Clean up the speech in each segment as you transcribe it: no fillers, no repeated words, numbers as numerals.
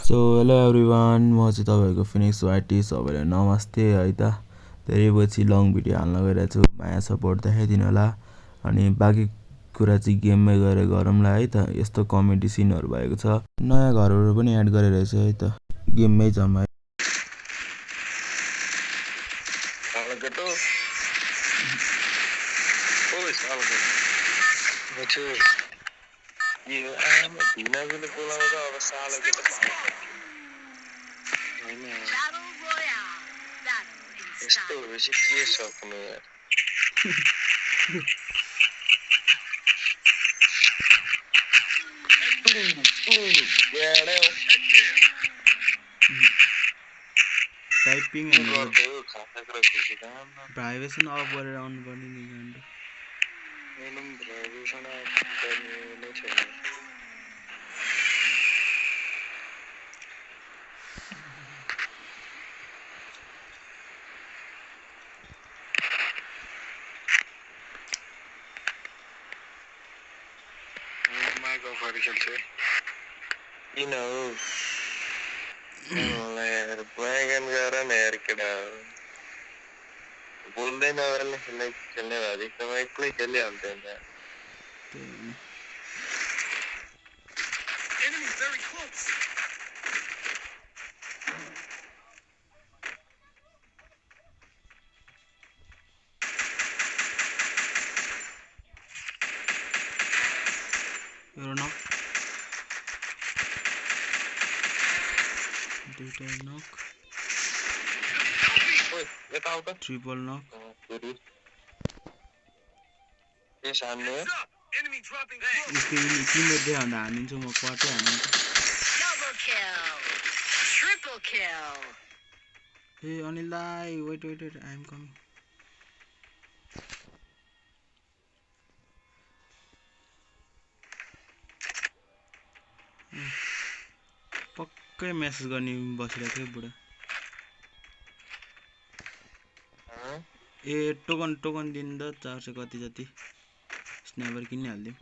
So hello everyone, म चाहिँ तपाईँहरूको फिनिक्स वाइटी। सबैलाई नमस्ते है त। धेरै पछि लङ भिडियो हाल्न गइरहेको छु, माया सपोर्ट देखाइदिनु होला। अनि बाँकी कुरा चाहिँ गेममै गएर गरौँला है त। यस्तो कमेडी सिनहरू भएको छ, नयाँ घरहरू पनि एड गरेर है त, गेममै जम्मा। यो आमा भिनाजुले बोलाउँदा अब सालको त हैन यस्तो भएपछि के सक्नु यार। टाइपिङ प्राइभेसन अफ गरेर आउनु पर्ने नि गान्डो। किन हो यार वागन गर न यार केटा बोल्दैन वाले खेल्ने भाजी त म एक्लै खेलिहाल्थेँ नि। ट्रिपल नक तिमीले भन्दा हानिदिन्छु म, क्वार्टै हानिदिन्छु। ए अनिललाई वेट आई एम कमिङ। पक्कै मेसेज गर्ने बसिरहेको थियो बुढा। ए टोकन दिँदा 400 कति जति स्न्यापर किनिहाल्दिउँ।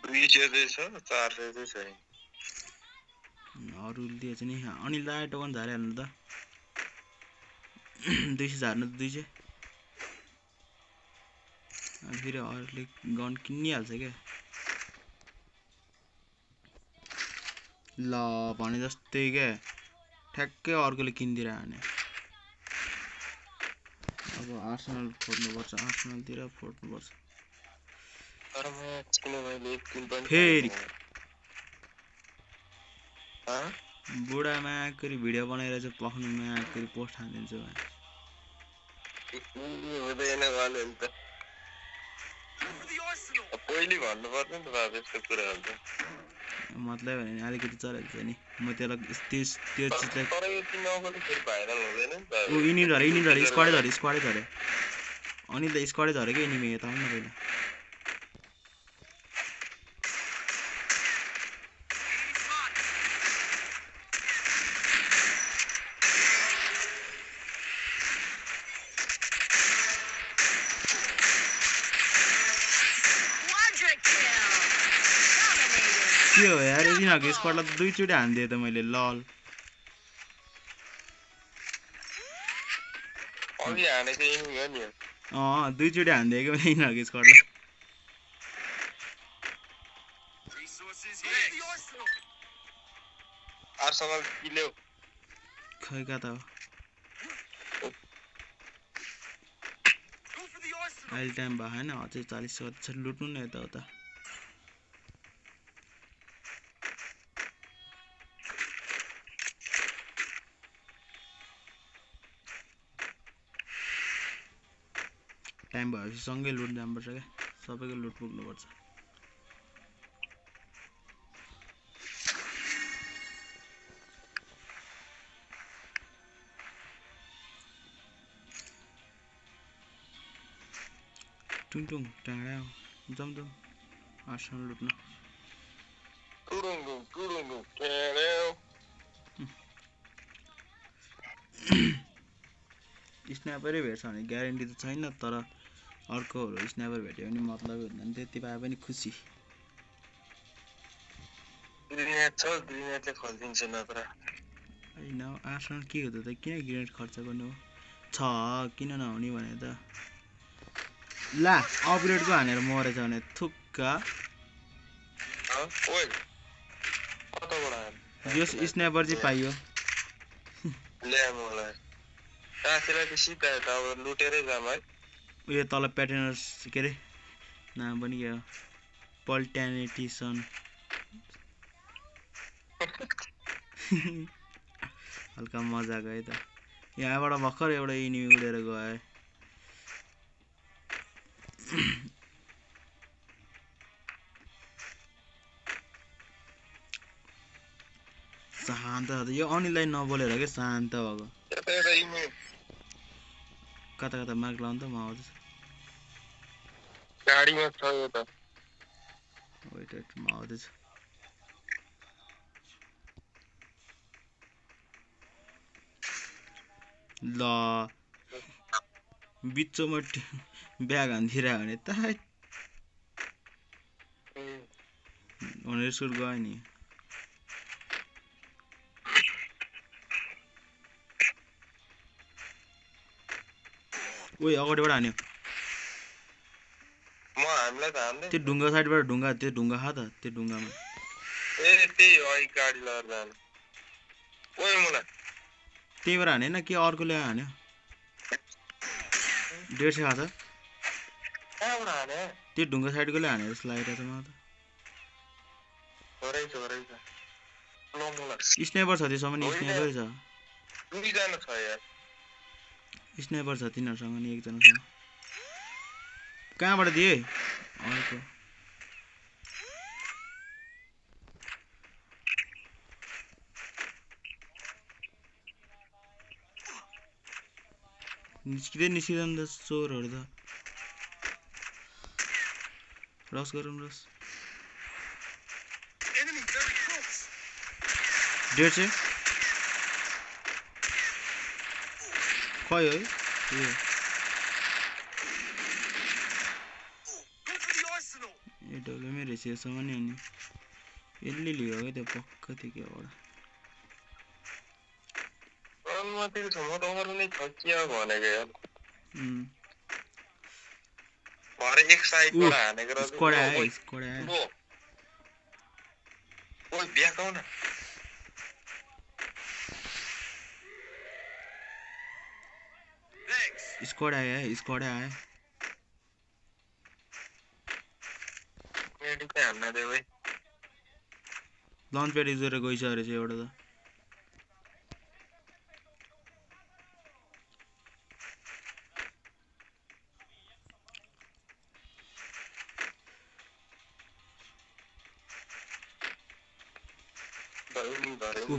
200 छ 400 चाहिँ छैन। अरू दिएछ नि अनिललाई टोकन झारिहाल्नु त। 200 झार्नु त 200। अनि फेरि अरूले गन किनिहाल्छ क्या। ल भने जस्तै क्या, ठ्याक्कै अर्कोले किनिदिएर हाने। अब आर्सेनल फोड्नुपर्छ, आर्सेनलतिर फोड्नुपर्छ। फेरि बुढा माकरी भिडियो बनाएर चाहिँ पख्नु माकरी पोस्ट हालिदिन्छु। पहिले भन्नु पर्दैन नि बाबु यस्तो कुराहरु त। मतलब भने अलिकति चलेको छ नि, म त्यसलाई त्यो चिजलाई तर यो किन नगर्नु फेरि भाइरल हुँदैन नि त। ओ यिनी स्क्वाडै झरे अनि त स्क्वाडै झरे के एनिमी यता आउनु न पहिला। के हो यार, यिनीहरूको स्क्वाडलाई त 2 चोटि हानिदिएँ त मैले। लल अघि हानेको एनिमी हो नि। 2 चोटि हानिदिएँ कि मैले यिनीहरूको स्क्वाडलाई। आर्सेनल किल्यो खै कता हो अहिले टाइम भएन, अझै 40 छ लुट्नु न यताउता। टाइम भएपछि सँगै लुट जानुपर्छ क्या, सबैको लुट पुग्नुपर्छ। टुङटुङ टाढा जमजम आर्सेनल लुट्न। स्न्यापरै भेट्छ भने ग्यारेन्टी त छैन, तर अर्कोहरू स्न्यापर भेट्यो भने मतलब हुँदैन, त्यति पाए पनि खुसी। ग्रेनेड छ ग्रेनेडले खोलिदिन्छ नत्र हैन आर्सनल के हो त किन ग्रेनेड खर्च गर्नु छ किन नहुने भने त ला अपग्रेडको हानेर मरेछ भने थुक्का ओइ कताबाट जस स्नाइपर चाहिँ पाइयो ल्याए मलाई साथीलाई त सिधा त अब लुटेरै जाम है उयो तल प्याटर्नर्स के अरे नाम पनि के हो पल्ट्यानिटिसन हल्का मजाको है त यहाँबाट भर्खर एउटा इनिमी उडेर गयो शान्त यो अनिललाई नबोलेर के शान्त भएको कता कता मार्क लाउनु त म आउँदैछु गाडीमा छ यो त वेट वेट म आउँदैछु ल बिचमा ब्याग हान्दिरा भने त भनेर सुट गयो नि ओइ अगाडिबाट हान्यो म हामीलाई त हान्दै त्यो ढुङ्गा साइडबाट त्यो ढुङ्गा खा त त्यो ढुङ्गामा ए त्यही हो आई गाडी लिएर जानु ओइ मुला त्यहीबाट हानेन के अर्कोले हान्यो 150 खा छ कहाँबाट हाने त्यो ढुङ्गा साइडकोले हाने जस्तो लागिरहेछ मलाई त होरै छ ल मुला स्नाइपर छ त्यसमा नि स्नाइपरै छ दुईजना छ यार स्नाइपर छ तिनीहरुसँग नि एकजनासँग कहाँबाट दिए अर्को निस्किँदैन त चोरहरु त रस गरौँ रस 150 खै है ए डगेमै रहेछ यसमा नि अनि यसले लियो है त्यो पक्का थियो क्याबाट माथिको छ म त अरू नै छकिया भनेको यार भरे एक साइडबाट हानेको र स्क्वाड आयो ओइ ब्याक आउ न स्क्वाड आयो मेडिकै हान्न दे भाइ लन्च प्याड युज गरेर गइसक्यो रहेछ एउटा त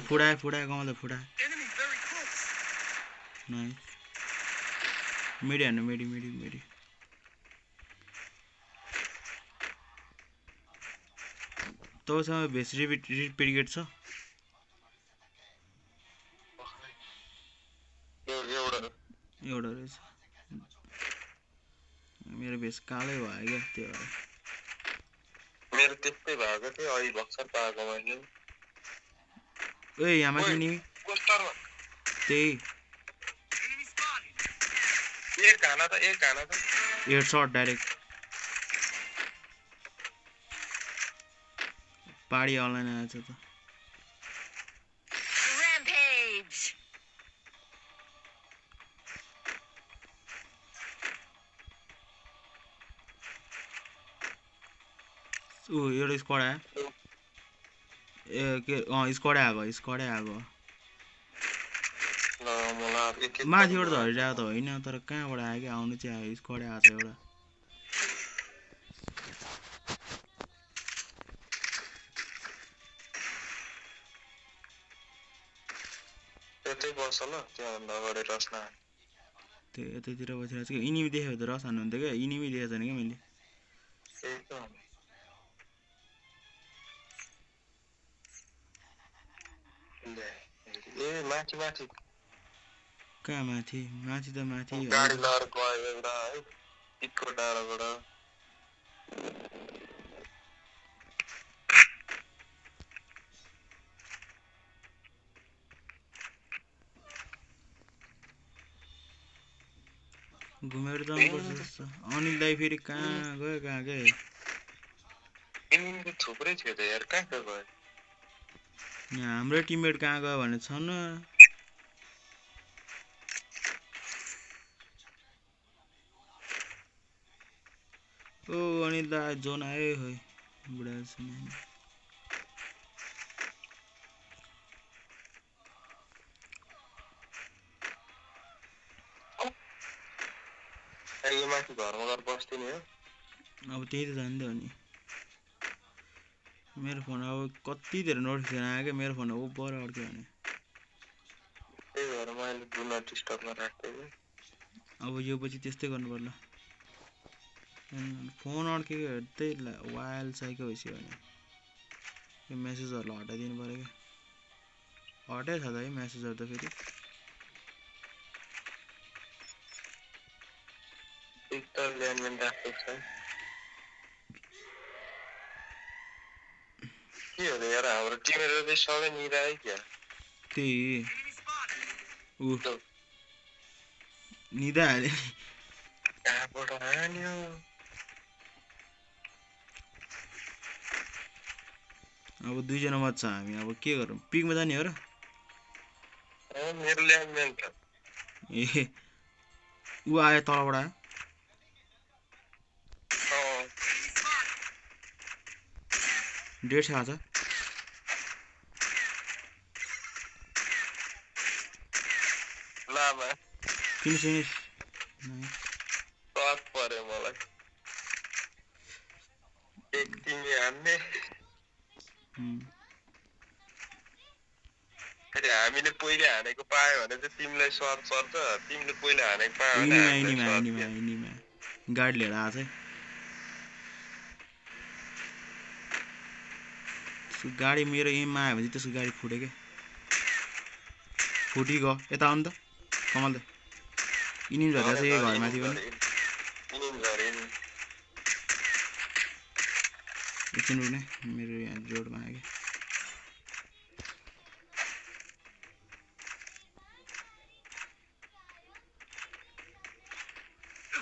फुडायो कमल फुडायो नाइस मेडी हान्नु मेडी तपाईँसँग भेस्ट रिपिट छ एउटा रहेछ मेरो भेस्ट कालै भयो क्या त्यो भएर मेरो त्यस्तै भएको थियो अहिले भर्खर पाएको मैले ओए यहाँ माथि नि कोस्टरमा त्यही एक हाना त हेडशट डाइरेक्ट पाडी अनलाइन आएछ त Rampage. एउटा स्क्वाड आयो ए के स्क्वाडै आएको माथिबाट त हरिरहेको त होइन तर कहाँबाट आयो कि आउनु चाहिँ आयो स्क्वाडै आएको छ एउटा त्यतै बस ल त्यहाँभन्दा अगाडि रस न त्यो यतैतिर बसिरहेको छु कि इनिमी देख्यो त रस हान्नुहुन्थ्यो क्या इनिमी देखेको छैन क्या मैले ए माथि कहाँ माथि त माथि गाडी लिएर गयो एउटा है इटको डाँडाबाट घुमेर जानुपर्छ जस्तो अनिल दाइ फेरि कहाँ गयो कहाँ गए यिनीहरू थुप्रै थियो त यार कहाँ गयो यहाँ हाम्रै टिममेट कहाँ गयो भने छ न ओ अनिल दा जोन आयो है बुढा छैन यो माथि घरमा गएर बस्थे नि हो अब त्यही त जान्दै हो नि मेरो फोन अब कति धेरै नोटिफिकेसन आयो क्या मेरो फोन ओभर अड्क्यो भने त्यही भएर मैले डु नट डिस्टर्बमा राख्दै अब यो पछि त्यस्तै गर्नु पर्ला फोन अड्केको त्यही वाइल साइको भइसक्यो भने यो मेसेजहरूलाई हटाइदिनु पऱ्यो क्या हटाइ छ त है मेसेजहरू त फेरि एकताल ल्यान्डमेन राखेको छ के हो त यार हाम्रो टिमहरू चाहिँ सबै निरायो क्या त्यही ऊ निदा हाले कहाँबाट हान्यो अब दुईजना मात्र छ हामी अब के गरौँ पिकमा जाने हो र मेरो ल्यान्डमेन छ ए ऊ आयो तलबाट आयो डेढ छ आज लामा फिनिस टक पर्यो मलाई एक तिमी हान्ने फेरि हामीले पहिले हानेको पायो भने चाहिँ तिमीलाई सर्च सर्छ तिमीले पहिले हानेको पायो भने इनिमा गाडी लिएर आएको छ गाडी मेरो एममा आयो भने त्यसको गाडी फुट्यो क्या फुटिगयो यता आउनु त कमल त यिनी झरेको छ यही घरमाथि पनि एकछिन रुने मेरो यहाँ रोडमा आयो क्या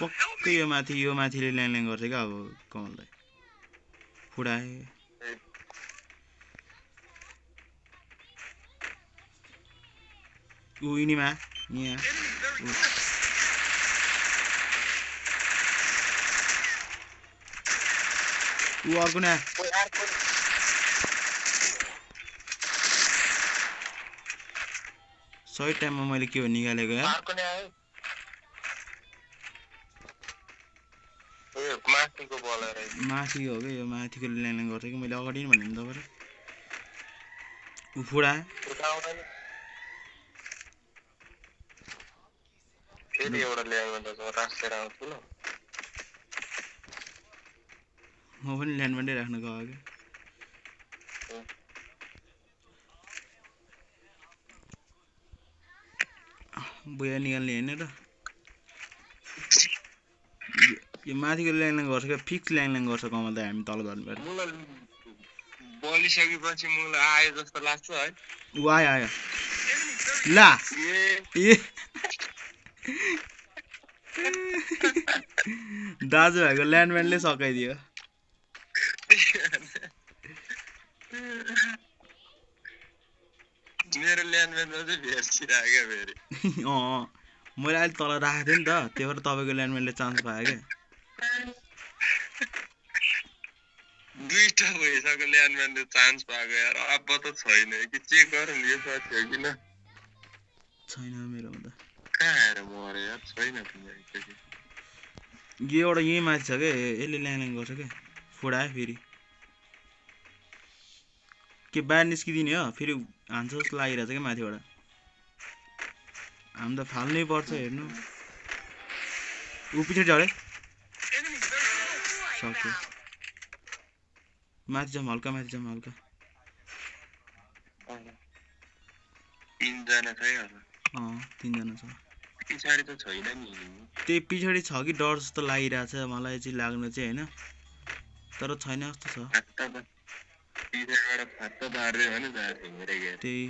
पक्कै यो माथिले ल्याङ गर्छ क्या अब कमललाई फुडाए ऊ यिनीमा यहाँ ऊ अर्को न सही टाइममा मैले के हो निकालेको यार माथि हो क्या यो माथिको ल्याङ गर्छ कि मैले अगाडि नै भने नि तपाईँलाई ऊ फुडा फेरि एउटा ल्यान्डमेन राखेर आउँछु ल म पनि ल्यान्डमेन्टै राख्न गयो क्या बुया निकाल्ने होइन र यो माथिको ल्याङ गर्छ क्या फिक्स ल्याङ गर्छ कमल त हामी तल झर्नुपर्छ बलिसकेपछि मलाई आयो जस्तो लाग्छ है ऊ आयो ला ए दाजुभाइको ल्यान्डमेन्टले सकाइदियो मेरो ल्यान्डमेनमा चाहिँ भेर्सिरहेको फेरि मैले अहिले तल राखेको थिएँ नि त त्यही भएर तपाईँको ल्यान्डमेनले चान्स पायो क्या दुईटा भइसक्यो ल्यान्डमेनले चान्स पाएको यार अब त छैन कि चेक गरौँ यो साथी हो किन छैन मेरोमा त कहाँ आएर मऱ्यो यार छैन यो एउटा यहीँ माथि छ क्या यसले ल्याङ गर्छ क्या फुडायो फेरि के बाहिर निस्किदिने हो फेरि हान्छ जस्तो लागिरहेछ क्या माथिबाट हामी त फाल्नै पर्छ हेर्नु ऊ पछाडि झरे सक्यो माथि जाउँ हल्का तीनजना छ है तीनजना छ पछाडि त छैन नि त्यही पछाडि छ कि डर जस्तो लागिरहेछ मलाई चाहिँ लाग्नु चाहिँ होइन तर छैन जस्तो छ त्यही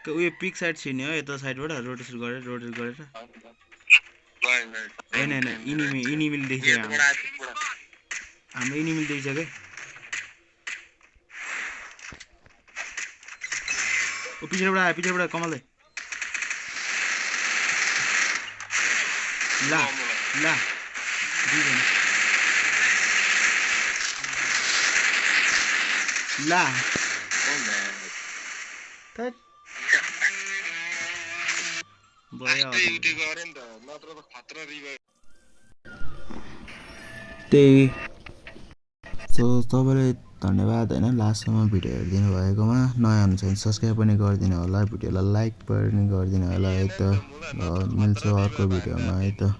उयो पिक साइड छिर्ने हो यता साइडबाट रोटेट गरेर होइन इनिमिल देखिसक्यो हाम्रो इनिमिल देखिसक्यो पछाडिबाट आयो कमल दाइ ला त्यही सो तपाईँलाई धन्यवाद होइन लास्टसम्म भिडियो हेरिदिनु भएकोमा नयाँ हुन्छ भने सब्सक्राइब पनि गरिदिनु होला भिडियोलाई लाइक पनि गरिदिनु होला है त मिल्छ अर्को भिडियोमा है त